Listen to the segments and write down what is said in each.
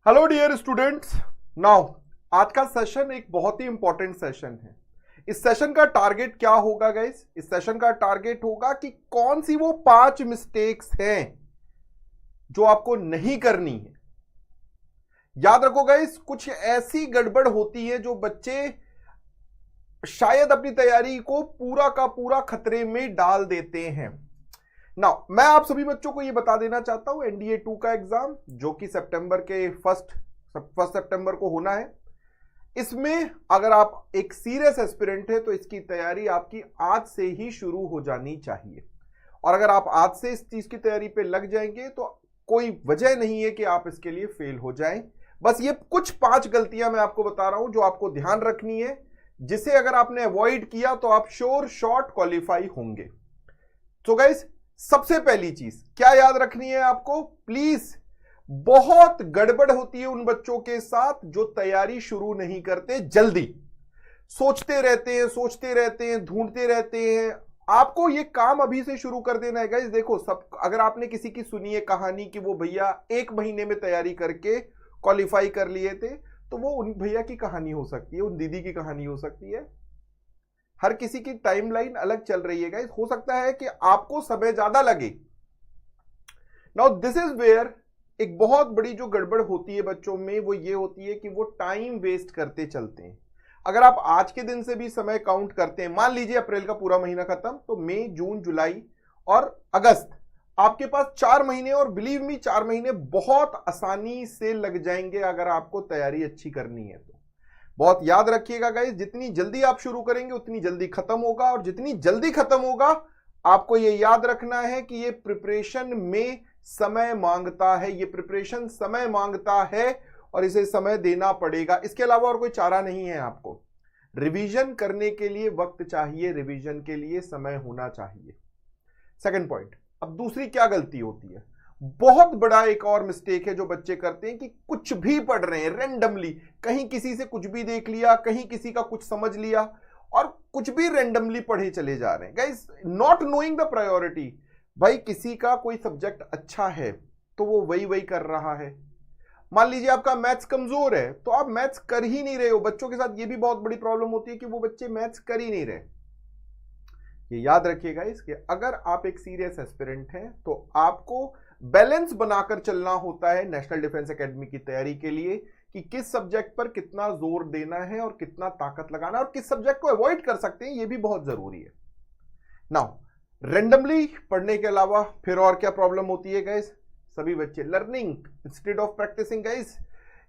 Hello dear students. Now आज का session एक बहुत ही इंपॉर्टेंट सेशन है। इस सेशन का टारगेट क्या होगा गाइस? इस सेशन का टारगेट होगा कि कौन सी वो 5 मिस्टेक्स हैं जो आपको नहीं करनी है। याद रखो गाइस, कुछ ऐसी गड़बड़ होती है जो बच्चे शायद अपनी तैयारी को पूरा का पूरा खतरे में डाल देते हैं। नाउ मैं आप सभी बच्चों को यह बता देना चाहता हूं, एनडीए 2 का एग्जाम जो कि सितंबर के फर्स्ट सितंबर को होना है, इसमें अगर आप एक सीरियस एस्पिरेंट है तो इसकी तैयारी आपकी आज से ही शुरू हो जानी चाहिए। और अगर आप आज से इस चीज की तैयारी पे लग जाएंगे तो कोई वजह नहीं है कि आप इसके लिए फेल हो जाएं। बस ये कुछ 5 गलतियां मैं आपको बता रहा हूं जो आपको ध्यान रखनी है, जिसे अगर आपने अवॉइड किया तो आप श्योर शॉर्ट क्वालिफाई होंगे। तो गाइस, सबसे पहली चीज क्या याद रखनी है आपको, प्लीज, बहुत गड़बड़ होती है उन बच्चों के साथ जो तैयारी शुरू नहीं करते, जल्दी सोचते रहते हैं, ढूंढते रहते हैं। आपको ये काम अभी से शुरू कर देना है गाइस। देखो, सब अगर आपने किसी की सुनी है कहानी कि वो भैया 1 महीने में तैयारी करके क्वालिफाई कर लिए थे, तो वो उन भैया की कहानी हो सकती है, उन दीदी की कहानी हो सकती है। हर किसी की टाइमलाइन अलग चल रही है गाइस। हो सकता है कि आपको समय ज्यादा लगे। नाउ दिस इज वेयर एक बहुत बड़ी जो गड़बड़ होती है बच्चों में, वो ये होती है कि वो टाइम वेस्ट करते चलते हैं। अगर आप आज के दिन से भी समय काउंट करते हैं, मान लीजिए अप्रैल का पूरा महीना खत्म, तो मई, जून, जुलाई और अगस्त आपके पास 4 महीने, और बिलीव मी 4 महीने बहुत आसानी से लग जाएंगे अगर आपको तैयारी अच्छी करनी है तो। बहुत याद रखिएगा गाइस, जितनी जल्दी आप शुरू करेंगे उतनी जल्दी खत्म होगा, और जितनी जल्दी खत्म होगा आपको यह याद रखना है कि यह प्रिपरेशन में समय मांगता है, यह प्रिपरेशन समय मांगता है और इसे समय देना पड़ेगा। इसके अलावा और कोई चारा नहीं है। आपको रिवीजन करने के लिए वक्त चाहिए, रिवीजन के लिए समय होना चाहिए। सेकंड पॉइंट, अब दूसरी क्या गलती होती है, बहुत बड़ा एक और मिस्टेक है जो बच्चे करते हैं कि कुछ भी पढ़ रहे हैं रैंडमली, कहीं किसी से कुछ भी देख लिया, कहीं किसी का कुछ समझ लिया और कुछ भी रैंडमली पढ़े चले जा रहे हैं। Guys, not knowing the priority. भाई, किसी का कोई सब्जेक्ट अच्छा है तो वो वही कर रहा है। मान लीजिए आपका मैथ्स कमजोर है तो आप मैथ्स कर ही नहीं रहे हो। बच्चों के साथ ये भी बहुत बड़ी प्रॉब्लम होती है कि वो बच्चे मैथ्स कर ही नहीं रहे। ये याद रखिएगा इसके, अगर आप एक सीरियस एस्पिरेंट हैं तो आपको बैलेंस बनाकर चलना होता है नेशनल डिफेंस एकेडमी की तैयारी के लिए, कि किस सब्जेक्ट पर कितना जोर देना है और कितना ताकत लगाना है, और किस सब्जेक्ट को अवॉइड कर सकते हैं, ये भी बहुत जरूरी है। नाउ रेंडमली पढ़ने के अलावा फिर और क्या प्रॉब्लम होती है गाइस? सभी बच्चे learning instead of practicing. Guys,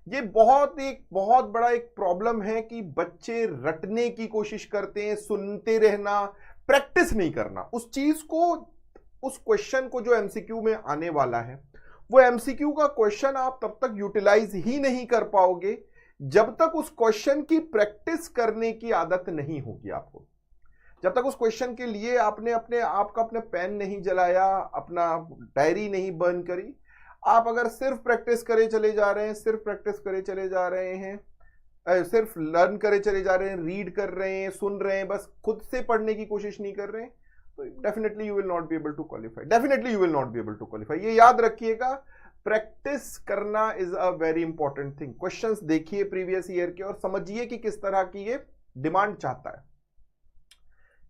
ये बहुत बड़ा एक प्रॉब्लम है कि बच्चे रटने की कोशिश करते हैं, सुनते रहना, प्रैक्टिस नहीं करना उस चीज को, उस क्वेश्चन को जो एमसीक्यू में आने वाला है। वो एमसीक्यू का क्वेश्चन आप तब तक यूटिलाइज ही नहीं कर पाओगे जब तक उस क्वेश्चन की प्रैक्टिस करने की आदत नहीं होगी आपको। जब तक उस क्वेश्चन के लिए आपने अपना पेन नहीं जलाया, अपना डायरी नहीं बर्न करी, आप अगर सिर्फ प्रैक्टिस करे चले जा रहे हैं, सिर्फ प्रैक्टिस करे चले जा रहे हैं, सिर्फ लर्न करे चले जा रहे हैं, रीड कर रहे हैं, सुन रहे हैं, बस खुद से पढ़ने की कोशिश नहीं कर रहे हैं, तो definitely you will not be able to qualify. Definitely you will not be able to qualify. ये याद रखिएगा, प्रैक्टिस करना is a very important thing. Questions देखिए प्रीवियस ईयर के और समझिए कि किस तरह की ये डिमांड चाहता है।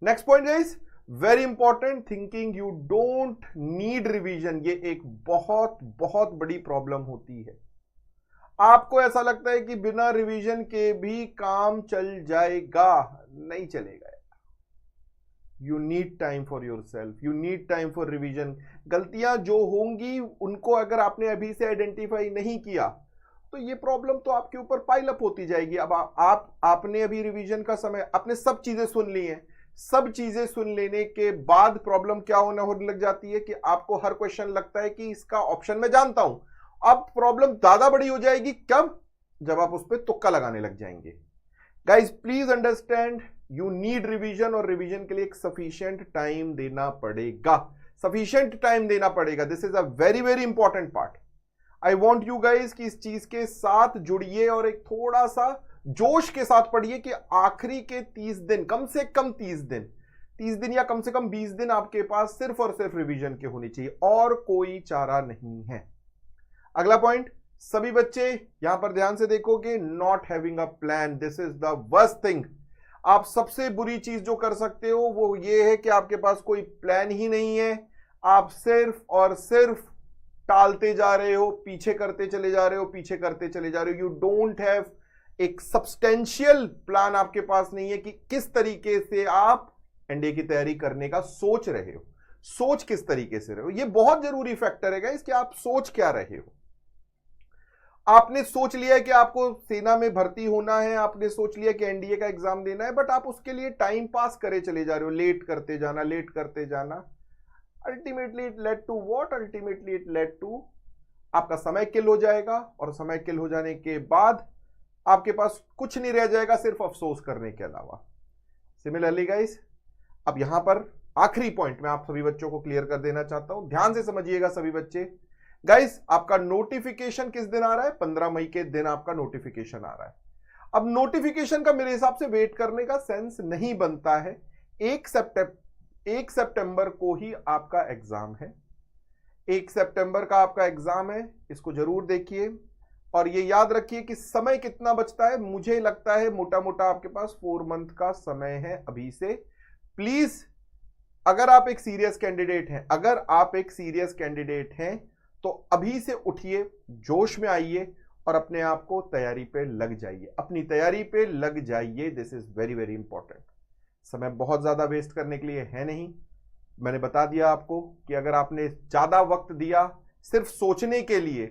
Next point guys, very important, thinking you don't need revision. ये एक बहुत बड़ी प्रॉब्लम होती है। आपको ऐसा लगता है कि बिना रिवीजन के भी काम चल जाएगा, नहीं चलेगा। You need time for your self, you need time for revision. गलतियां जो होंगी उनको अगर आपने अभी से आइडेंटिफाई नहीं किया तो ये प्रॉब्लम तो आपके ऊपर पाइल अप होती जाएगी। अब आपने अभी रिवीजन का समय, आपने सब चीजें सुन ली हैं, सब चीजें सुन लेने के बाद प्रॉब्लम क्या होने लग जाती है कि आपको हर क्वेश्चन लगता है कि इसका ऑप्शन मैं जानता हूं। अब प्रॉब्लम ज्यादा बड़ी हो जाएगी कब? जब आप उस पर तुक्का लगाने लग जाएंगे। Guys please understand, you need revision, और रिवीजन के लिए एक सफिशिएंट टाइम देना पड़ेगा, सफिशिएंट टाइम देना पड़ेगा। This is a very important part. I want you guys कि इस चीज के साथ जुड़िए और एक थोड़ा सा जोश के साथ पढ़िए कि आखिरी के 30 दिन, कम से कम 30 दिन या कम से कम 20 दिन आपके पास सिर्फ और सिर्फ रिवीजन के होनी चाहिए, और कोई चारा नहीं है। अगला पॉइंट, सभी बच्चे यहां पर ध्यान से देखोगे, not having a plan, this is the worst thing. आप सबसे बुरी चीज जो कर सकते हो वो ये है कि आपके पास कोई प्लान ही नहीं है, आप सिर्फ और सिर्फ टालते जा रहे हो, पीछे करते चले जा रहे हो, पीछे करते चले जा रहे हो। यू डोंट हैव एक सब्सटेंशियल प्लान, आपके पास नहीं है कि किस तरीके से आप एनडीए की तैयारी करने का सोच रहे हो, सोच किस तरीके से रहे हो। ये बहुत जरूरी फैक्टर है गाइस कि आप सोच क्या रहे हो। आपने सोच लिया है कि आपको सेना में भर्ती होना है, आपने सोच लिया कि एनडीए का एग्जाम देना है, बट आप उसके लिए टाइम पास करे चले जा रहे हो, लेट करते जाना, लेट करते जाना। Ultimately it led to what? Ultimately it led to आपका समय किल हो जाएगा, और समय किल हो जाने के बाद आपके पास कुछ नहीं रह जाएगा सिर्फ अफसोस करने के अलावा। सिमिलरली गाइस, अब यहां पर आखिरी पॉइंट मैं आप सभी बच्चों को क्लियर कर देना चाहता हूं, ध्यान से समझिएगा सभी बच्चे। गाइस, आपका नोटिफिकेशन किस दिन आ रहा है? 15 मई के दिन आपका नोटिफिकेशन आ रहा है। अब नोटिफिकेशन का मेरे हिसाब से वेट करने का सेंस नहीं बनता है। 1 सितंबर को ही आपका एग्जाम है, 1 सितंबर का आपका एग्जाम है, इसको जरूर देखिए और ये याद रखिए कि समय कितना बचता है। मुझे लगता है मोटा मोटा आपके पास 4 मंथ का समय है अभी से। प्लीज, अगर आप एक सीरियस कैंडिडेट हैं, तो अभी से उठिए, जोश में आइए और अपने आप को तैयारी पे लग जाइए, अपनी तैयारी पे लग जाइए। This is very very important. समय बहुत ज्यादा वेस्ट करने के लिए है नहीं। मैंने बता दिया आपको कि अगर आपने ज्यादा वक्त दिया सिर्फ सोचने के लिए,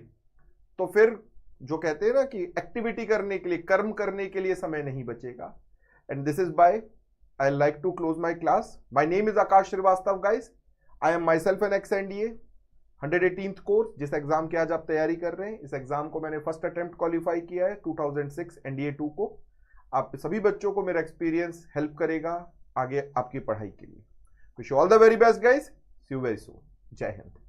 तो फिर जो कहते हैं ना कि एक्टिविटी करने के लिए, कर्म करने के लिए समय नहीं बचेगा। And this is by I like to close my class. My name is Akash Srivastava, guys. I am myself an ex-NDA 118th course, जिस एग्जाम की आज आप तैयारी कर रहे हैं। इस एग्जाम को मैंने फर्स्ट अटेम्प्ट क्वालिफाई किया है 2006 NDA 2 को। आप सभी बच्चों को मेरा एक्सपीरियंस हेल्प करेगा आगे आपकी पढ़ाई के लिए। Wish you all the very best guys, see you very soon. जय हिंद।